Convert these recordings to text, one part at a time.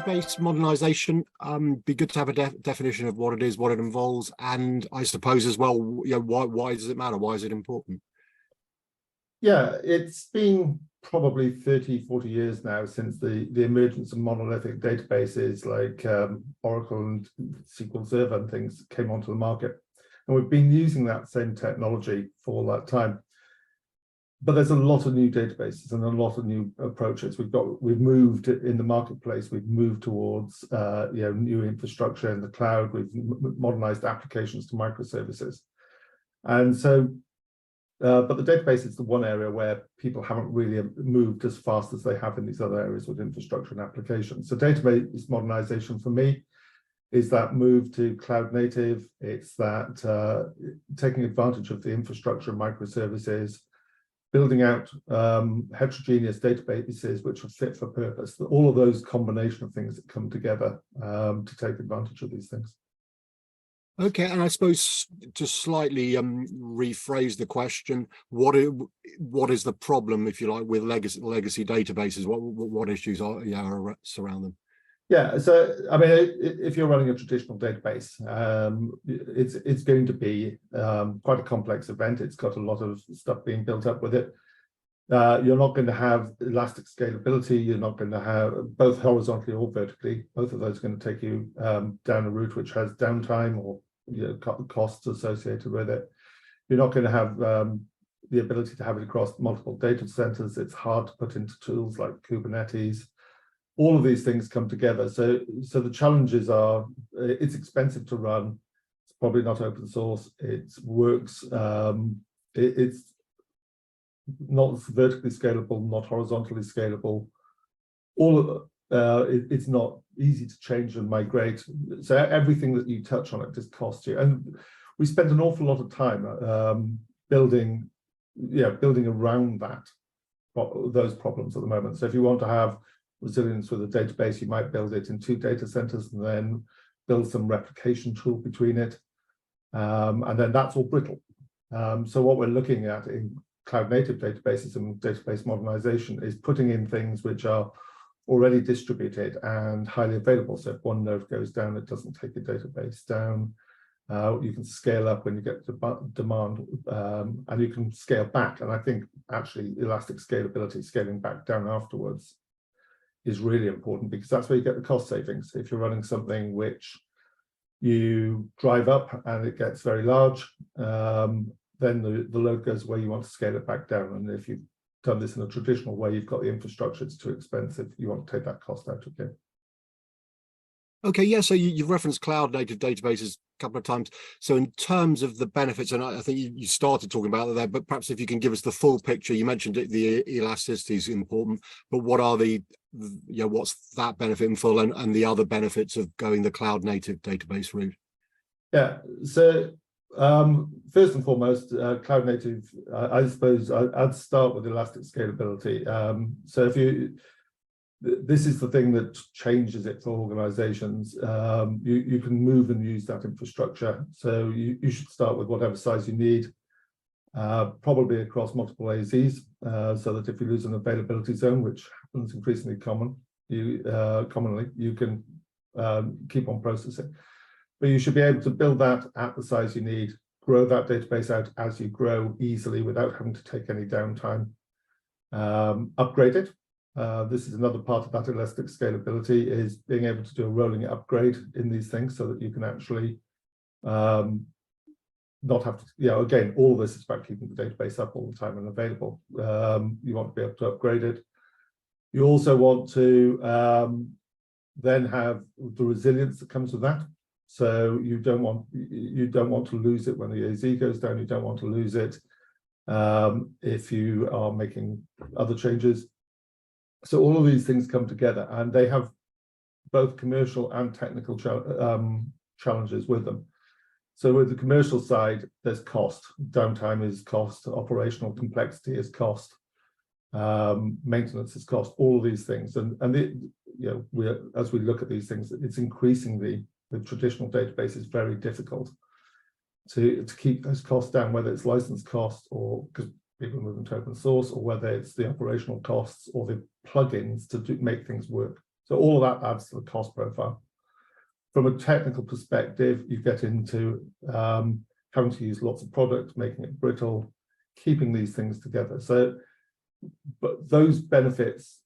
database modernization, be good to have a definition of what it is, what it involves, and I suppose as well, why does it matter? Why is it important? Yeah, it's been probably 30, 40 years now since the emergence of monolithic databases like Oracle and SQL Server and things came onto the market. And we've been using that same technology for all that time. But there's a lot of new databases and a lot of new approaches. We've moved in the marketplace. We've moved towards new infrastructure in the cloud. We've modernized applications to microservices, and so. But the database is the one area where people haven't really moved as fast as they have in these other areas with infrastructure and applications. So database modernization for me is that move to cloud native. It's that taking advantage of the infrastructure and microservices, building out heterogeneous databases which are fit for purpose. All of those combination of things that come together to take advantage of these things. Okay, and I suppose to slightly rephrase the question, what is the problem, if you like, with legacy databases? What issues surround them? Yeah, so I mean, if you're running a traditional database, it's going to be quite a complex event. It's got a lot of stuff being built up with it. You're not going to have elastic scalability. You're not going to have both horizontally or vertically. Both of those are going to take you down a route which has downtime or costs associated with it. You're not going to have the ability to have it across multiple data centers. It's hard to put into tools like Kubernetes. All of these things come together. So the challenges are, it's expensive to run. It's probably not open source. It works. It's not vertically scalable, not horizontally scalable. It's not easy to change and migrate. So everything that you touch on it just costs you. And we spend an awful lot of time building around those problems at the moment. So if you want to have resilience with a database, you might build it in 2 data centers and then build some replication tool between it. And then that's all brittle. So what we're looking at in cloud native databases and database modernization is putting in things which are already distributed and highly available. So if one node goes down, it doesn't take your database down. You can scale up when you get demand, and you can scale back. And I think actually elastic scalability, scaling back down afterwards, is really important because that's where you get the cost savings. If you're running something which you drive up and it gets very large, then the load goes where you want to scale it back down. And if you've done this in a traditional way, you've got the infrastructure, it's too expensive. You want to take that cost out again. Okay, yeah, so you've referenced cloud native databases a couple of times. So in terms of the benefits, and I think you started talking about that, but perhaps if you can give us the full picture. You mentioned the elasticity is important, but what are what's that benefit in full and the other benefits of going the cloud native database route? Yeah, so first and foremost, cloud native, I suppose I'd start with elastic scalability. So this is the thing that changes it for organizations. You can move and use that infrastructure. So you should start with whatever size you need, probably across multiple AZs, so that if you lose an availability zone, which happens increasingly commonly, you can keep on processing. But you should be able to build that at the size you need, grow that database out as you grow easily without having to take any downtime, upgrade it. This is another part of that elastic scalability, is being able to do a rolling upgrade in these things so that you can actually not have to, again, all of this is about keeping the database up all the time and available. You want to be able to upgrade it. You also want to then have the resilience that comes with that. So you don't want to lose it when the AZ goes down. You don't want to lose it if you are making other changes. So all of these things come together, and they have both commercial and technical challenges with them. So with the commercial side, there's cost. Downtime is cost. Operational complexity is cost. Maintenance is cost. All of these things, and as we look at these things, it's increasingly, with traditional databases, very difficult to keep those costs down, whether it's license costs or because people move into open source, or whether it's the operational costs or the plugins to make things work. So all of that adds to the cost profile. From a technical perspective, you get into having to use lots of product, making it brittle, keeping these things together. So, but those benefits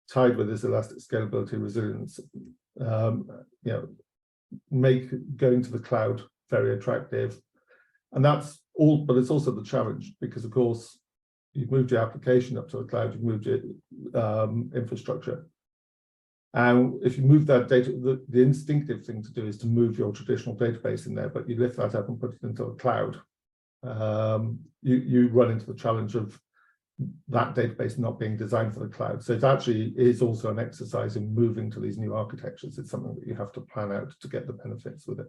tied with this elastic scalability, resilience, make going to the cloud very attractive. And that's all, but it's also the challenge, because of course, you've moved your application up to the cloud, you've moved your infrastructure. And if you move that data, the instinctive thing to do is to move your traditional database in there, but you lift that up and put it into the cloud. You run into the challenge of that database not being designed for the cloud. So it actually is also an exercise in moving to these new architectures. It's something that you have to plan out to get the benefits with it.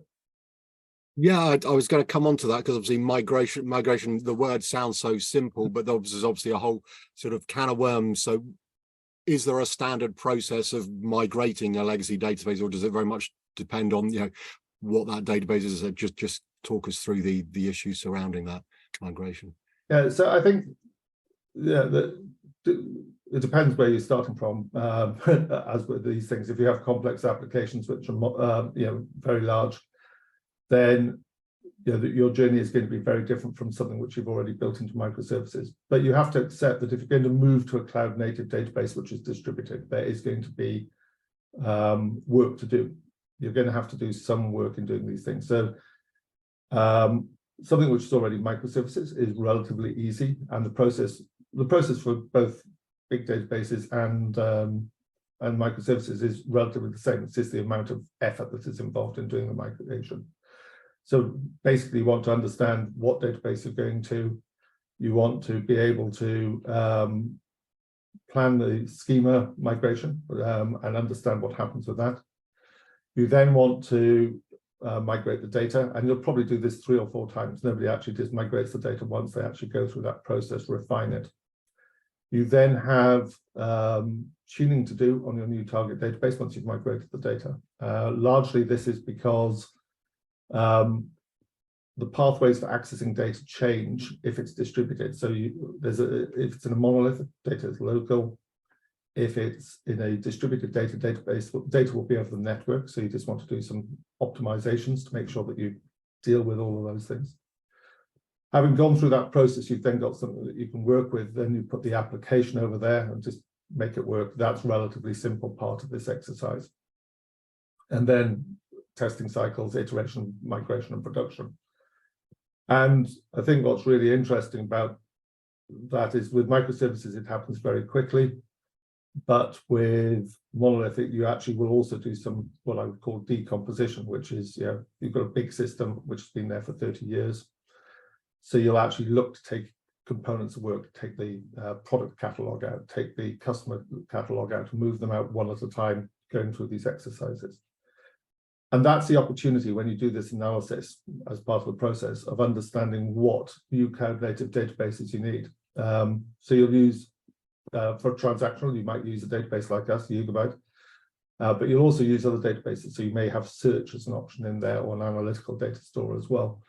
Yeah, I was going to come on to that, because obviously migration, the word sounds so simple, but there's obviously a whole sort of can of worms. So is there a standard process of migrating a legacy database, or does it very much depend on, what that database is? Just talk us through the issues surrounding that migration. Yeah, so I think, it depends where you're starting from. As with these things, if you have complex applications which are very large, then your journey is going to be very different from something which you've already built into microservices. But you have to accept that if you're going to move to a cloud native database which is distributed, there is going to be work to do. You're going to have to do some work in doing these things. So something which is already microservices is relatively easy, and the process for both big databases and microservices is relatively the same. It's just the amount of effort that is involved in doing the migration. So basically, you want to understand what database you're going to. You want to be able to plan the schema migration and understand what happens with that. You then want to migrate the data, and you'll probably do this 3 or 4 times. Nobody actually just migrates the data once. They actually go through that process, refine it. You then have tuning to do on your new target database once you've migrated the data. Largely, this is because the pathways for accessing data change if it's distributed. So if it's in a monolith, data is local. If it's in a distributed database, data will be over the network. So you just want to do some optimizations to make sure that you deal with all of those things. Having gone through that process, you've then got something that you can work with. Then you put the application over there and just make it work. That's a relatively simple part of this exercise. And then testing cycles, iteration, migration, and production. And I think what's really interesting about that is with microservices, it happens very quickly. But with monolithic, you actually will also do some what I would call decomposition, which is, you've got a big system which has been there for 30 years. So you'll actually look to take components of work, take the product catalog out, take the customer catalog out, and move them out one at a time, going through these exercises. And that's the opportunity when you do this analysis as part of the process of understanding what new cloud native databases you need. So you'll use, for transactional, you might use a database like us, Yugabyte, but you'll also use other databases. So you may have search as an option in there, or an analytical data store as well.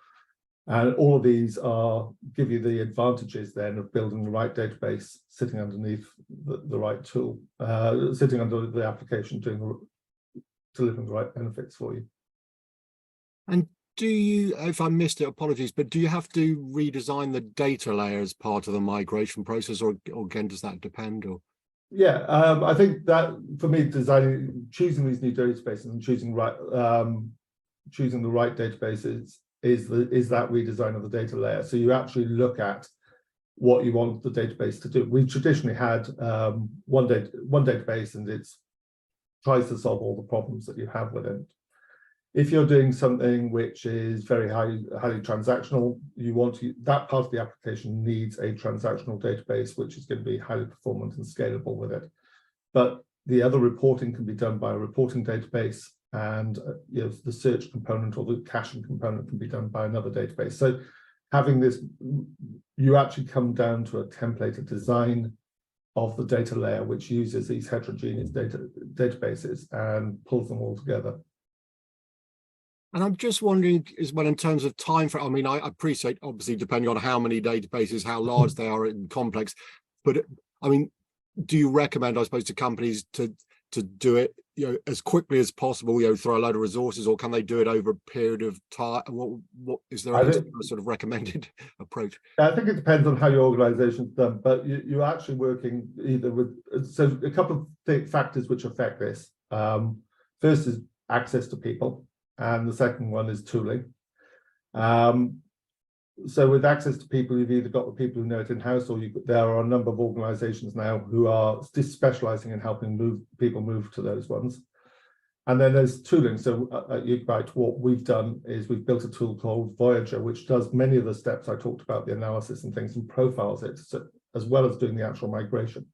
And all of these give you the advantages then of building the right database, sitting underneath the right tool, sitting under the application, delivering the right benefits for you. And do you, if I missed it, apologies, but do you have to redesign the data layer as part of the migration process, or again, does that depend? Or yeah, I think that for me, choosing these new databases and choosing the right databases is that redesign of the data layer. So you actually look at what you want the database to do. We've traditionally had one database, and it tries to solve all the problems that you have with it. If you're doing something which is very highly transactional, that part of the application needs a transactional database, which is going to be highly performant and scalable with it. But the other reporting can be done by a reporting database, and the search component or the caching component can be done by another database. So having this, you actually come down to a templated design of the data layer, which uses these heterogeneous databases and pulls them all together. And I'm just wondering as well, in terms of time frame, I mean, I appreciate, obviously, depending on how many databases, how large they are and complex, but I mean, do you recommend, I suppose, to companies to do it as quickly as possible, throw a load of resources, or can they do it over a period of time? What is there any sort of recommended approach? I think it depends on how your organization's done, but you're actually working either with, so a couple of factors which affect this. First is access to people, and the second one is tooling. So with access to people, you've either got the people who know it in-house, or there are a number of organizations now who are specializing in helping people move to those ones. And then there's tooling. So at Yugabyte, what we've done is we've built a tool called Voyager, which does many of the steps I talked about, the analysis and things, and profiles it, so, as well as doing the actual migration.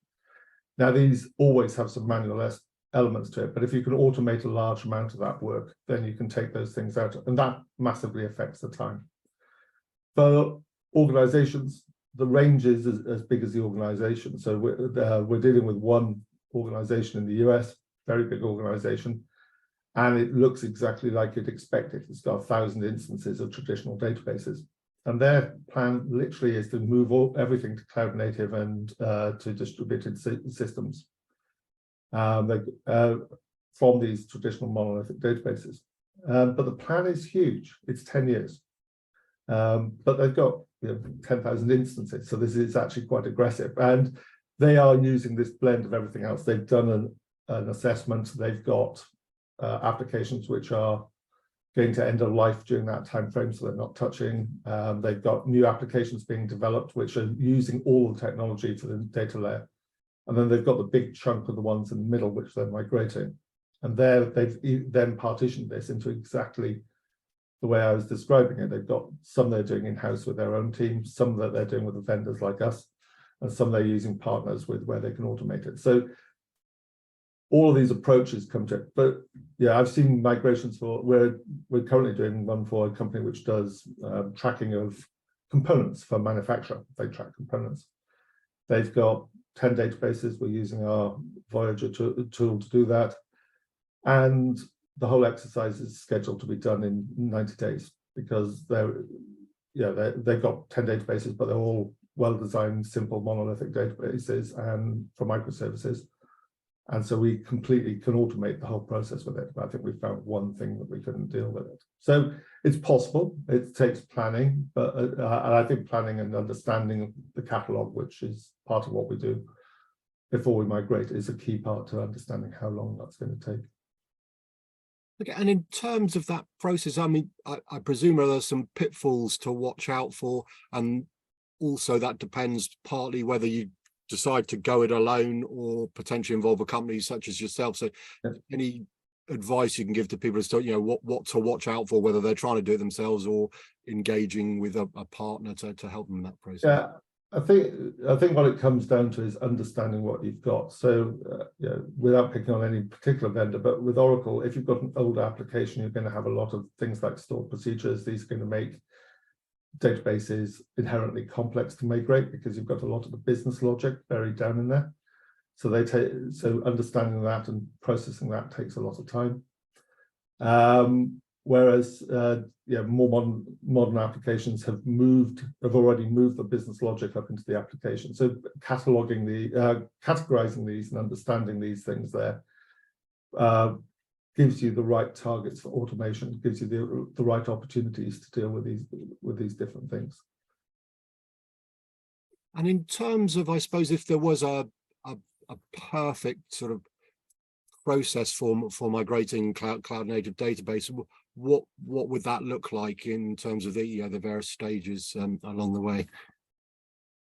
Now, these always have some manual elements to it, but if you can automate a large amount of that work, then you can take those things out, and that massively affects the time. For organizations, the range is as big as the organization. So we're dealing with one organization in the US, very big organization, and it looks exactly like you'd expect it. It's got 1,000 instances of traditional databases. And their plan literally is to move everything to cloud native and to distributed systems from these traditional monolithic databases. But the plan is huge. It's 10 years. But they've got 10,000 instances, so this is actually quite aggressive, and they are using this blend of everything else. They've done an assessment. They've got applications which are going to end of life during that time frame, so they're not touching. They've got new applications being developed which are using all the technology for the data layer, and then they've got the big chunk of the ones in the middle which they're migrating, and they've then partitioned this into exactly the way I was describing it. They've got some they're doing in-house with their own team, some that they're doing with the vendors like us, and some they're using partners with where they can automate it. So all of these approaches come to it. But yeah, I've seen migrations for, we're currently doing one for a company which does tracking of components for manufacture. They track components. They've got 10 databases. We're using our Voyager tool to do that. And the whole exercise is scheduled to be done in 90 days because they've got 10 databases, but they're all well-designed, simple monolithic databases and for microservices. And so we completely can automate the whole process with it. But I think we found one thing that we couldn't deal with it. So it's possible. It takes planning, but and I think planning and understanding the catalog, which is part of what we do before we migrate, is a key part to understanding how long that's going to take. Okay, and in terms of that process, I mean, I presume there are some pitfalls to watch out for, and also that depends partly whether you decide to go it alone or potentially involve a company such as yourself. So yeah, any advice you can give to people as to what to watch out for, whether they're trying to do it themselves or engaging with a partner to help them in that process? Yeah, I think what it comes down to is understanding what you've got. So without picking on any particular vendor, but with Oracle, if you've got an older application, you're going to have a lot of things like stored procedures. These are going to make databases inherently complex to migrate because you've got a lot of the business logic buried down in there. So understanding that and processing that takes a lot of time. Whereas more modern applications have already moved the business logic up into the application. So categorizing these and understanding these things there gives you the right targets for automation, gives you the right opportunities to deal with these different things. And in terms of, I suppose, if there was a perfect sort of process for migrating cloud native database, what would that look like in terms of the various stages along the way?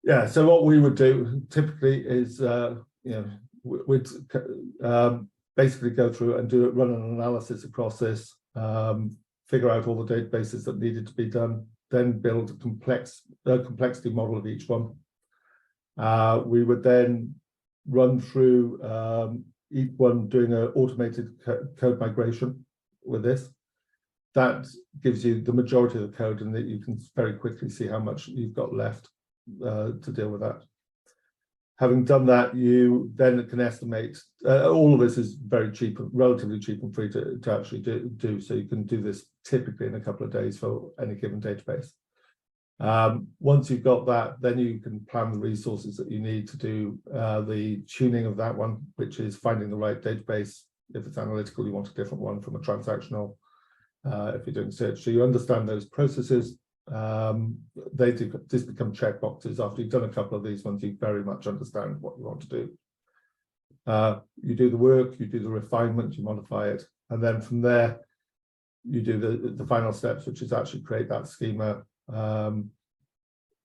Yeah, so what we would do typically is we'd basically go through and run an analysis across this, figure out all the databases that needed to be done, then build a complexity model of each one. We would then run through each one doing an automated code migration with this. That gives you the majority of the code, and that you can very quickly see how much you've got left to deal with that. Having done that, you then can estimate. All of this is very cheap, relatively cheap and free to actually do. So you can do this typically in a couple of days for any given database. Once you've got that, then you can plan the resources that you need to do the tuning of that one, which is finding the right database, If it's analytical, you want a different one from a transactional. If you're doing search, so you understand those processes. They just become checkboxes. After you've done a couple of these ones, you very much understand what you want to do. You do the work, you do the refinement, you modify it, and then from there, you do the final steps, which is actually create that schema,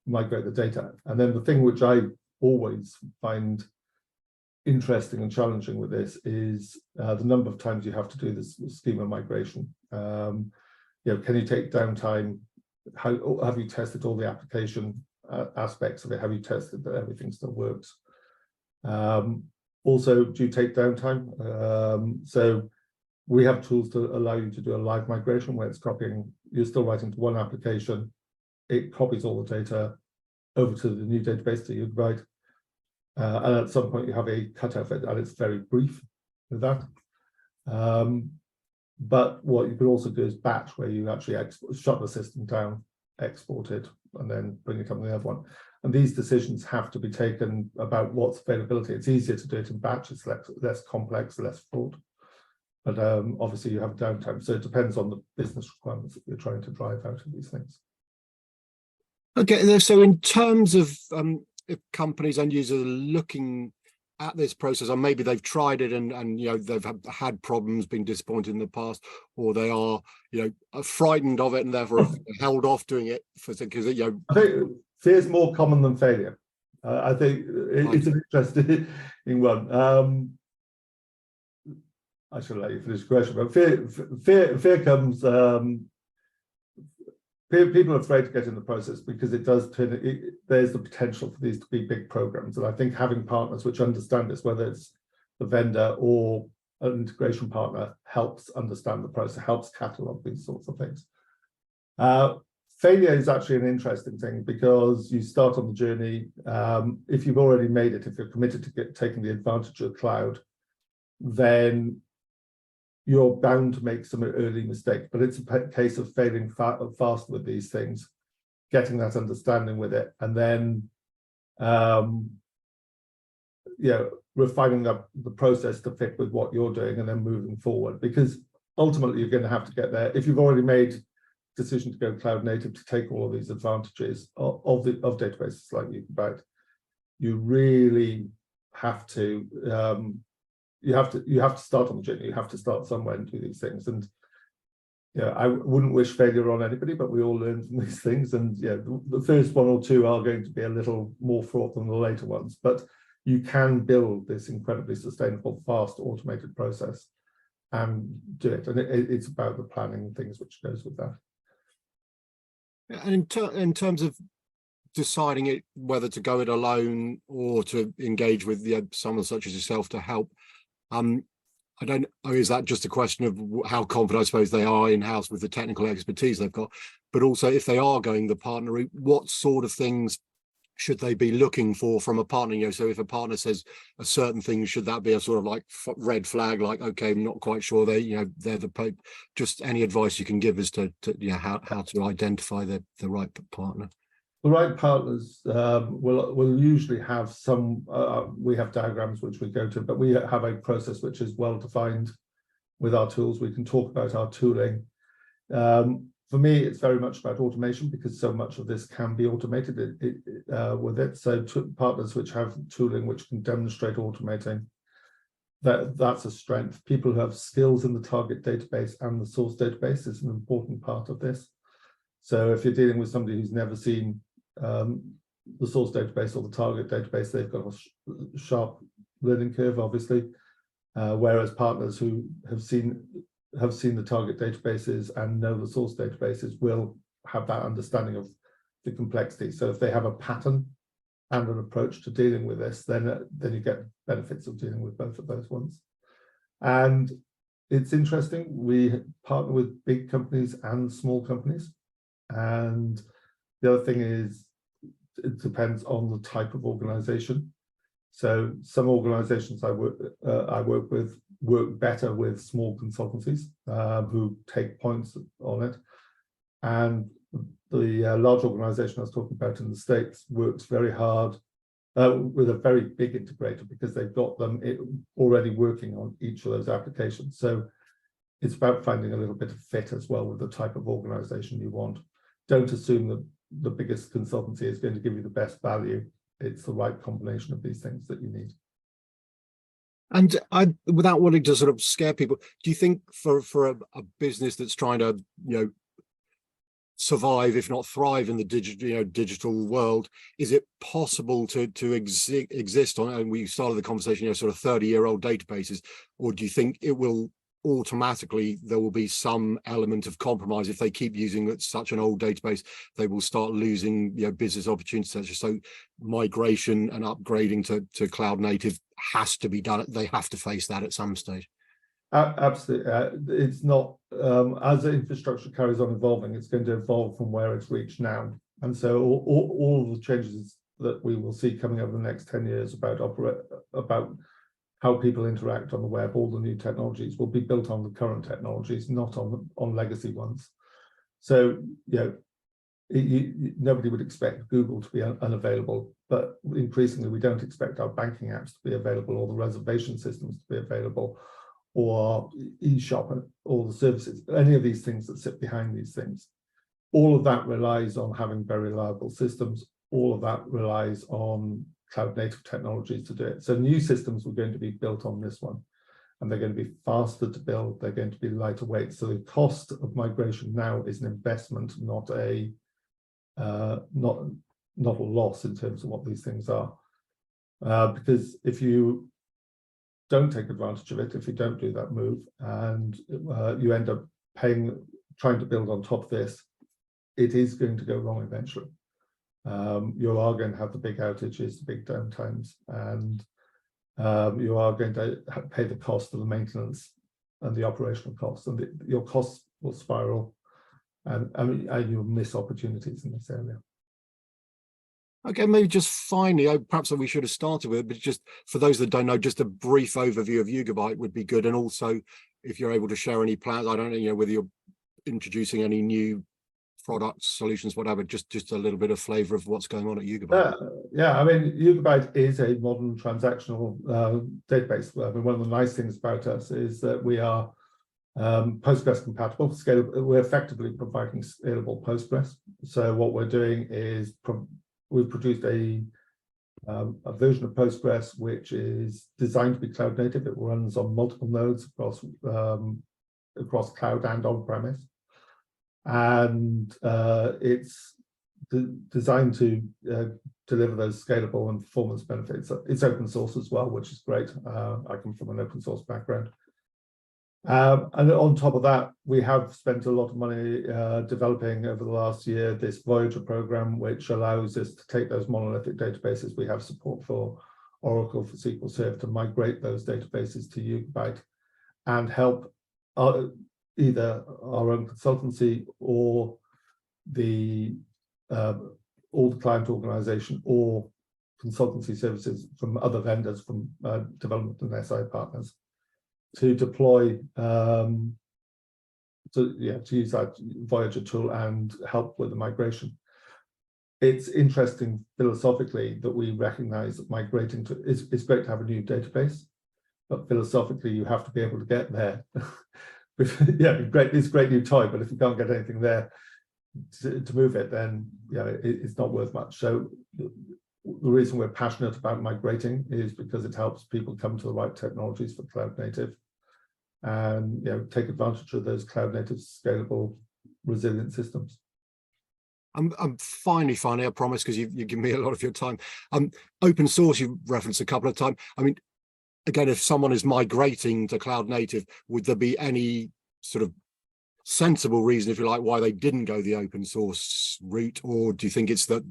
migrate the data. And then the thing which I always find interesting and challenging with this is the number of times you have to do this schema migration. Can you take downtime? How have you tested all the application aspects of it? Have you tested that everything still works? Also, do you take downtime? So we have tools to allow you to do a live migration where it's copying, you're still writing to one application, it copies all the data over to the new database to Yugabyte. And at some point you have a cutoff, and it's very brief with that. But what you could also do is batch, where you actually shut the system down, export it, and then bring it up on the other one. And these decisions have to be taken about what's availability. It's easier to do it in batch, it's less complex, less fraught. But obviously you have downtime. So it depends on the business requirements that you're trying to drive out of these things. Okay, so in terms of if companies and users are looking at this process, or maybe they've tried it and they've had problems, been disappointed in the past, or they are frightened of it and therefore have held off doing it because I think fear is more common than failure. I think it's an interesting one. I should let you finish the question, but fear comes. People are afraid to get in the process because it does there's the potential for these to be big programs. And I think having partners which understand this, whether it's the vendor or an integration partner, helps understand the process, helps catalog these sorts of things. Failure is actually an interesting thing because you start on the journey. If you've already made it, if you're committed to taking the advantage of the cloud, then you're bound to make some early mistakes, but it's a case of failing fast with these things, getting that understanding with it, and then refining up the process to fit with what you're doing, and then moving forward. Because ultimately, you're going to have to get there. If you've already made a decision to go cloud native to take all of these advantages of databases like Yugabyte, you really have to. You have to start on the journey. You have to start somewhere and do these things. And I wouldn't wish failure on anybody, but we all learn from these things. And the first one or two are going to be a little more fraught than the later ones. But you can build this incredibly sustainable, fast, automated process and do it. And it's about the planning things which goes with that. And in terms of deciding whether to go it alone or to engage with someone such as yourself to help. I don't know, is that just a question of how confident I suppose they are in-house with the technical expertise they've got, but also if they are going the partner route, what sort of things should they be looking for from a partner? So if a partner says a certain thing, should that be a sort of like red flag, like, okay, I'm not quite sure they're the Pope? Just any advice you can give as to how to identify the right partner. The right partners will usually have some, we have diagrams which we go to, but we have a process which is well defined with our tools. We can talk about our tooling. For me, it's very much about automation because so much of this can be automated with it. So partners which have tooling which can demonstrate automating, that's a strength. People who have skills in the target database and the source database is an important part of this. So if you're dealing with somebody who's never seen the source database or the target database, they've got a sharp learning curve, obviously. Whereas partners who have seen the target databases and know the source databases will have that understanding of the complexity. So if they have a pattern and an approach to dealing with this, then you get benefits of dealing with both of those ones. And it's interesting, we partner with big companies and small companies. And the other thing is, it depends on the type of organization. So some organizations I work with work better with small consultancies who take points on it. And the large organization I was talking about in the States works very hard with a very big integrator, because they've got them already working on each of those applications. So it's about finding a little bit of fit as well with the type of organization you want. Don't assume that the biggest consultancy is going to give you the best value. It's the right combination of these things that you need. And without wanting to sort of scare people, do you think for a business that's trying to, survive, if not thrive, in the digital world, is it possible to exist on, and we started the conversation, sort of 30-year-old databases, or do you think it will automatically, there will be some element of compromise if they keep using such an old database? They will start losing business opportunities. So migration and upgrading to cloud native has to be done. They have to face that at some stage. Absolutely. It's not, as the infrastructure carries on evolving, it's going to evolve from where it's reached now. And so all of the changes that we will see coming over the next 10 years about how people interact on the web, all the new technologies will be built on the current technologies, not on legacy ones. So, nobody would expect Google to be unavailable, but increasingly we don't expect our banking apps to be available, or the reservation systems to be available, or e-shop and all the services, any of these things that sit behind these things. All of that relies on having very reliable systems. All of that relies on cloud native technologies to do it. So new systems were going to be built on this one, and they're going to be faster to build. They're going to be lighter weight. So the cost of migration now is an investment, not a loss in terms of what these things are. Because if you don't take advantage of it, if you don't do that move, and you end up trying to build on top of this, it is going to go wrong eventually. You are going to have the big outages, the big downtimes, and you are going to pay the cost of the maintenance and the operational costs, and your costs will spiral, and you'll miss opportunities in this area. Okay, maybe just finally, perhaps we should have started with it, but just for those that don't know, just a brief overview of Yugabyte would be good. And also, if you're able to share any plans, I don't know, whether you're introducing any new products, solutions, whatever, just a little bit of flavor of what's going on at Yugabyte. Yeah, I mean, Yugabyte is a modern transactional database. I mean, one of the nice things about us is that we are Postgres compatible, scalable. We're effectively providing scalable Postgres. So what we're doing is we've produced a version of Postgres which is designed to be cloud native. It runs on multiple nodes across cloud and on-premise, and it's designed to deliver those scalable and performance benefits. It's open source as well, which is great. I come from an open source background. And on top of that, we have spent a lot of money developing over the last year this Voyager program, which allows us to take those monolithic databases. We have support for Oracle, for SQL Server, to migrate those databases to Yugabyte and help either our own consultancy or the client organization or consultancy services from other vendors, from development and SI partners, to deploy, to use that Voyager tool and help with the migration. It's interesting philosophically that we recognize that migrating to, it's great to have a new database, but philosophically you have to be able to get there. Yeah, great, it's a great new toy, but if you can't get anything there to move it, then it's not worth much. So the reason we're passionate about migrating is because it helps people come to the right technologies for cloud native, and take advantage of those cloud native, scalable, resilient systems. I'm finally, I promise, because you give me a lot of your time. Open source, you referenced a couple of times. I mean, again, if someone is migrating to cloud native, would there be any sort of sensible reason, if you like, why they didn't go the open source route? Or do you think it's the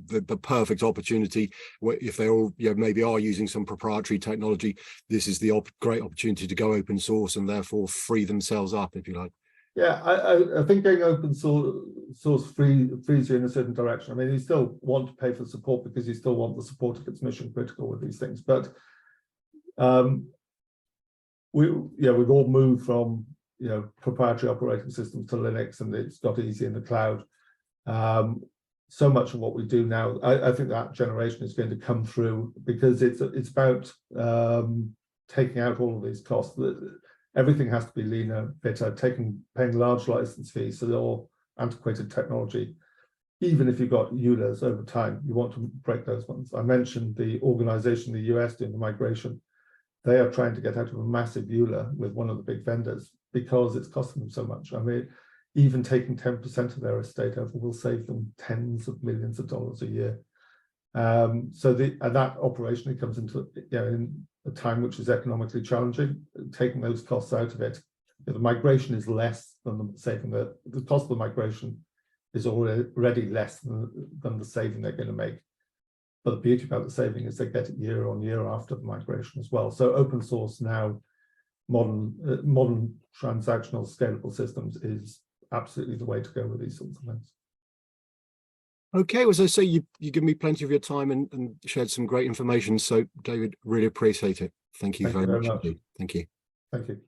perfect opportunity where, if they all maybe are using some proprietary technology, this is the great opportunity to go open source and therefore free themselves up, if you like? Yeah, I think going open source frees you in a certain direction. I mean, you still want to pay for support because you still want the support if it's mission critical with these things. But we've all moved from proprietary operating systems to Linux, and it's got easy in the cloud. so much of what we do now, I think that generation is going to come through, because it's about taking out all of these costs. Everything has to be leaner, fitter, paying large license fees, so they're all antiquated technology. Even if you've got EULAs over time, you want to break those ones. I mentioned the organization in the US doing the migration. They are trying to get out of a massive EULA with one of the big vendors because it's costing them so much. I mean, even taking 10% of their estate over will save them tens of millions of dollars a year. So that operationally comes into, in a time which is economically challenging, taking those costs out of it. The migration is less than the cost of the migration is already less than the saving they're going to make. But the beauty about the saving is they get it year on year after the migration as well. So open source now, modern transactional scalable systems is absolutely the way to go with these sorts of things. Okay, well, as I say, you give me plenty of your time and shared some great information. So, David, really appreciate it. Thank you very much indeed. Thank you. Thank you.